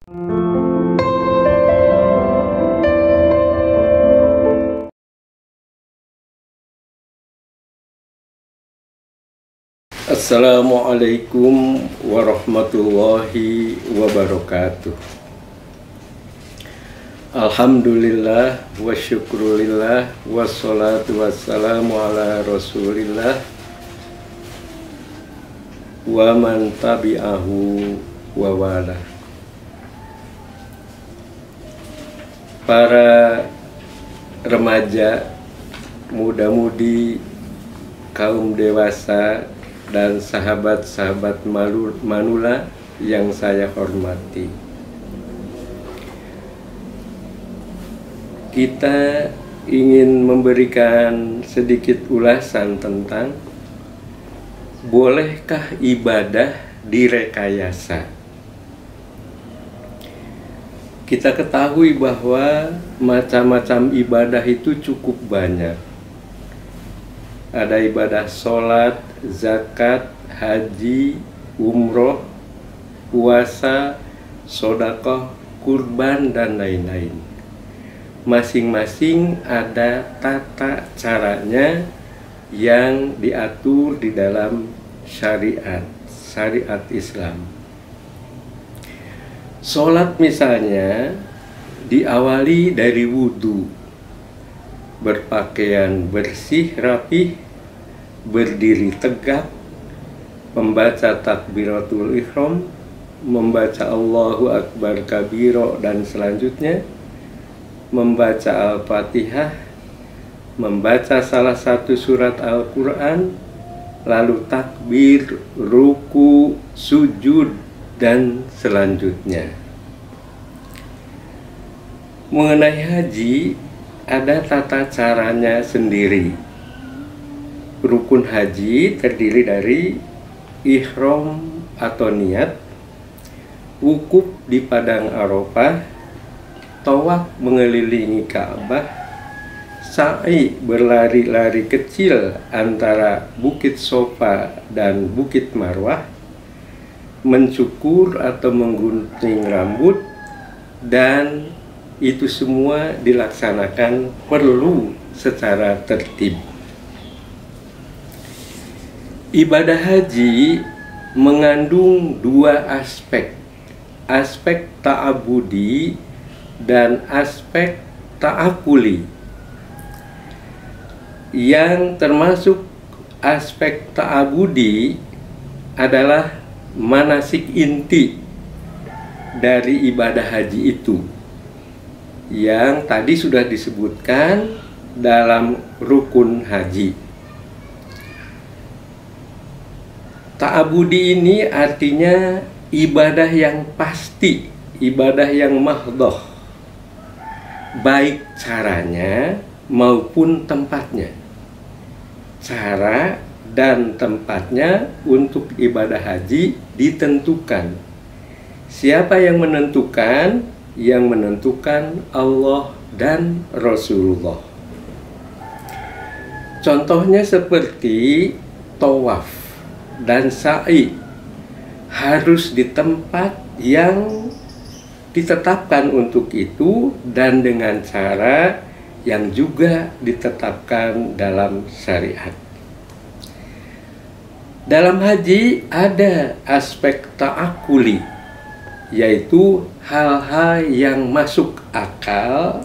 Assalamualaikum warahmatullahi wabarakatuh. Alhamdulillah wa syukrulillah wassalatu wassalamu ala rasulillah wa man tabi'ahu wa wala. Para remaja, muda-mudi, kaum dewasa, dan sahabat-sahabat manula yang saya hormati, kita ingin memberikan sedikit ulasan tentang bolehkah ibadah direkayasa. Kita ketahui bahwa macam-macam ibadah itu cukup banyak. Ada ibadah sholat, zakat, haji, umroh, puasa, sodakoh, kurban, dan lain-lain. Masing-masing ada tata caranya yang diatur di dalam syariat Islam. Sholat misalnya diawali dari wudhu, berpakaian bersih, rapih, berdiri tegak, membaca takbiratul ihram, membaca Allahu Akbar kabiro, dan selanjutnya membaca Al-Fatihah, membaca salah satu surat Al-Quran, lalu takbir, ruku, sujud, dan selanjutnya. Mengenai haji, ada tata caranya sendiri. Rukun haji terdiri dari ihram atau niat, wukuf di padang Arafah, tawaf mengelilingi Ka'bah, sa'i berlari-lari kecil antara Bukit Sofa dan Bukit Marwah, mencukur atau menggunting rambut, dan itu semua dilaksanakan perlu secara tertib. Ibadah haji mengandung dua aspek, aspek ta'abudi dan aspek ta'akuli. Yang termasuk aspek ta'abudi adalah manasik inti dari ibadah haji itu, yang tadi sudah disebutkan dalam rukun haji. Ta'abudi ini artinya ibadah yang pasti, ibadah yang mahdhoh, baik caranya maupun tempatnya. Cara dan tempatnya untuk ibadah haji ditentukan. Siapa yang menentukan? Yang menentukan Allah dan Rasulullah. Contohnya seperti tawaf dan sa'i harus di tempat yang ditetapkan untuk itu dan dengan cara yang juga ditetapkan dalam syariat. Dalam haji ada aspek ta'akuli, yaitu hal-hal yang masuk akal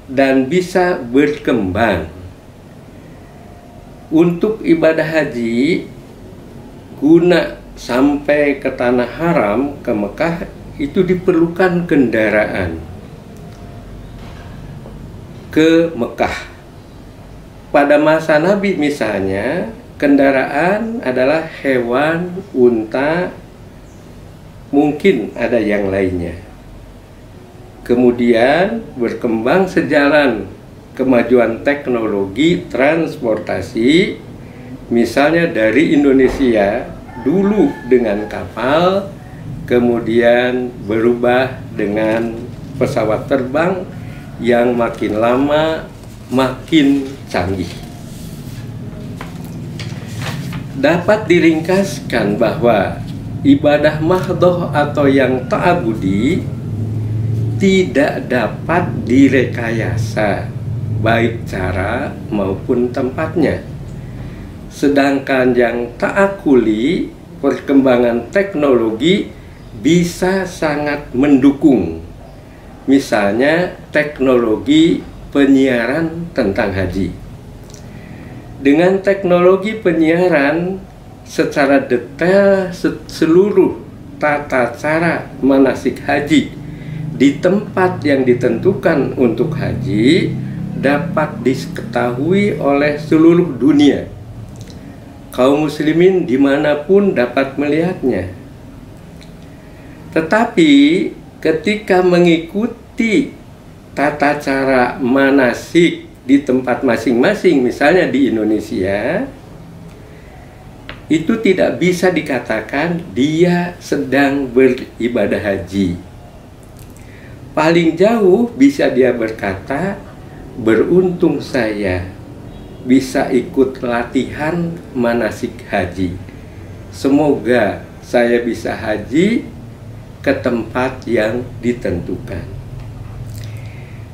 dan bisa berkembang. Untuk ibadah haji, guna sampai ke tanah haram, ke Mekah, itu diperlukan kendaraan ke Mekah. Pada masa Nabi misalnya, kendaraan adalah hewan, unta, mungkin ada yang lainnya. Kemudian berkembang sejalan kemajuan teknologi transportasi, misalnya dari Indonesia dulu dengan kapal, kemudian berubah dengan pesawat terbang yang makin lama makin canggih. Dapat diringkaskan bahwa ibadah mahdhoh atau yang ta'abudi tidak dapat direkayasa, baik cara maupun tempatnya. Sedangkan yang ta'akuli, perkembangan teknologi bisa sangat mendukung. Misalnya teknologi penyiaran tentang haji. Dengan teknologi penyiaran secara detail seluruh tata cara manasik haji di tempat yang ditentukan untuk haji dapat diketahui oleh seluruh dunia. Kaum muslimin dimanapun dapat melihatnya. Tetapi ketika mengikuti tata cara manasik di tempat masing-masing, misalnya di Indonesia, itu tidak bisa dikatakan dia sedang beribadah haji. Paling jauh bisa dia berkata, beruntung saya bisa ikut latihan manasik haji. Semoga saya bisa haji ke tempat yang ditentukan.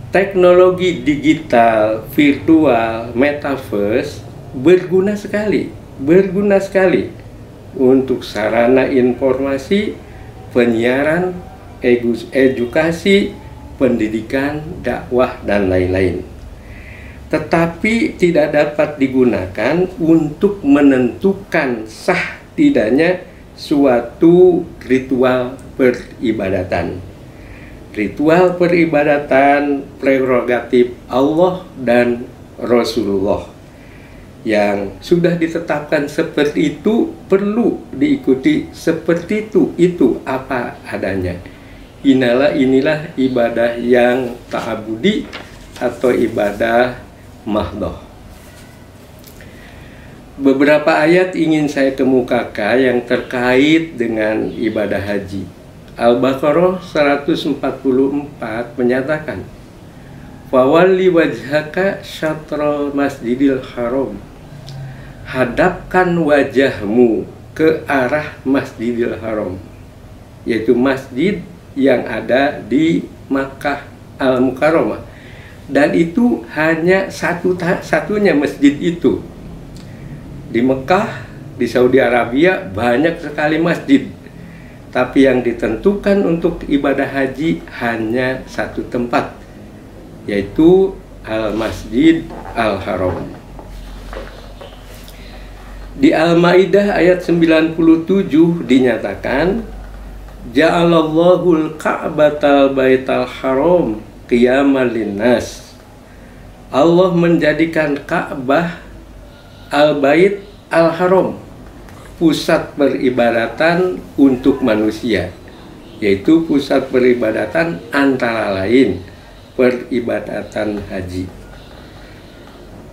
Teknologi digital, virtual, metaverse berguna sekali untuk sarana informasi, penyiaran, edukasi, pendidikan, dakwah, dan lain-lain. Tetapi tidak dapat digunakan untuk menentukan sah tidaknya suatu ritual peribadatan. Ritual peribadatan prerogatif Allah dan Rasulullah. Yang sudah ditetapkan seperti itu perlu diikuti seperti itu apa adanya. Inilah ibadah yang ta'abudi atau ibadah mahdhoh. Beberapa ayat ingin saya kemukakan yang terkait dengan ibadah haji. Al-Baqarah 144 menyatakan, "Fawalli wajhaka syatral masjidil haram." Hadapkan wajahmu ke arah Masjidil Haram, yaitu masjid yang ada di Makkah Al-Mukarramah. Dan itu hanya satunya masjid itu. Di Mekah, di Saudi Arabia banyak sekali masjid. Tapi yang ditentukan untuk ibadah haji hanya satu tempat, yaitu Al-Masjid Al-Haram. Di Al-Maidah ayat 97 dinyatakan, Ja'alallahul ka'batal baital haram qiyamal linnas. Allah menjadikan Ka'bah Al-Bait Al-Haram pusat peribadatan untuk manusia, yaitu pusat peribadatan antara lain peribadatan haji.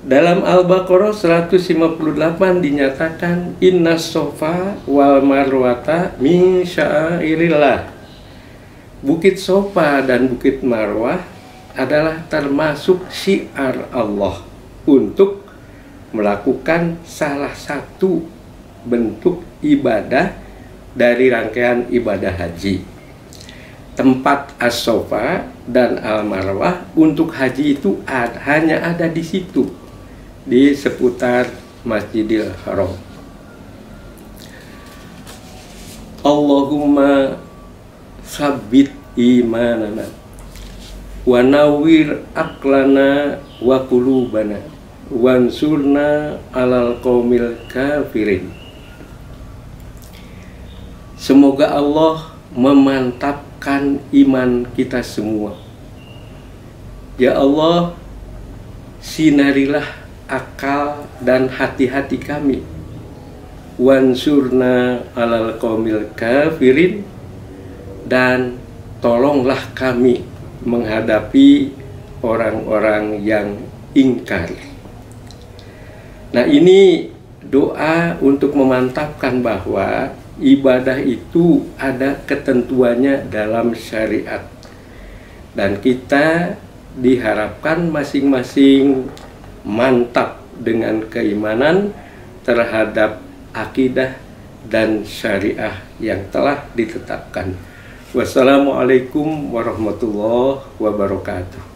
Dalam Al-Baqarah 158 dinyatakan, Inna sofa wal marwata min sya'airillah. Bukit Sofa dan Bukit Marwah adalah termasuk syiar Allah untuk melakukan salah satu bentuk ibadah dari rangkaian ibadah haji. Tempat As-Sofa dan Al-Marwah untuk haji itu hanya ada di situ, di seputar Masjidil Haram. Allahumma sabbit imanana wa nawwir aqlana wa qulubana wansurna alal qaumil kafirin. Semoga Allah memantapkan iman kita semua. Ya Allah, sinarilah akal dan hati-hati kami. Wansurna alal qaumil kafirin, dan tolonglah kami menghadapi orang-orang yang ingkar. Nah, ini doa untuk memantapkan bahwa ibadah itu ada ketentuannya dalam syariat, dan kita diharapkan masing-masing mantap dengan keimanan terhadap akidah dan syariah yang telah ditetapkan. Wassalamualaikum warahmatullahi wabarakatuh.